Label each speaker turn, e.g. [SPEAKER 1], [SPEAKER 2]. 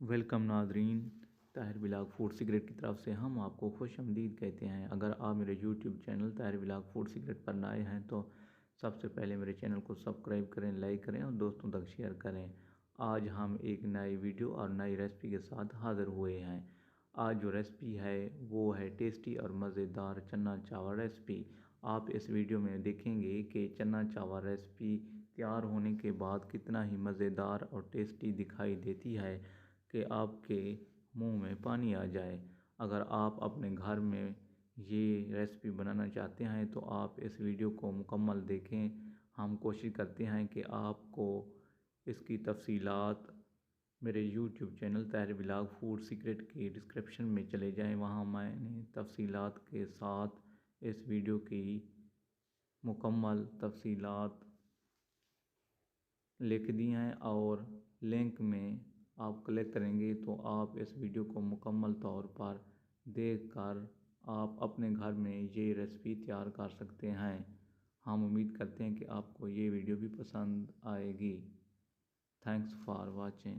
[SPEAKER 1] Welcome नाजरीन। Tahir Bilag food secret की तरफ से हम आपको खुश आमदीद कहते हैं। अगर आप मेरे YouTube channel Tahir Bilag food secret पर नए हैं तो सबसे पहले मेरे चैनल को सब्सक्राइब करें, लाइक करें और दोस्तों तक शेयर करें। आज हम एक नई वीडियो और नई रेसिपी के साथ हाज़िर हुए हैं। आज जो रेसिपी है वो है टेस्टी और मज़ेदार चना चावल रेसिपी। आप इस वीडियो में देखेंगे कि चना चावल रेसिपी तैयार होने के बाद कितना ही मज़ेदार और टेस्टी दिखाई देती है कि आपके मुंह में पानी आ जाए। अगर आप अपने घर में ये रेसिपी बनाना चाहते हैं तो आप इस वीडियो को मुकम्मल देखें। हम कोशिश करते हैं कि आपको इसकी तफसीलात मेरे YouTube channel Tahir Bilag food secret की डिस्क्रिप्शन में चले जाएं। वहाँ मैंने तफसीलात के साथ इस वीडियो की मुकम्मल तफसीलात लिख दी हैं और लिंक में आप क्लिक करेंगे तो आप इस वीडियो को मुकम्मल तौर पर देखकर आप अपने घर में ये रेसिपी तैयार कर सकते हैं। हम उम्मीद करते हैं कि आपको ये वीडियो भी पसंद आएगी। Thanks for watching.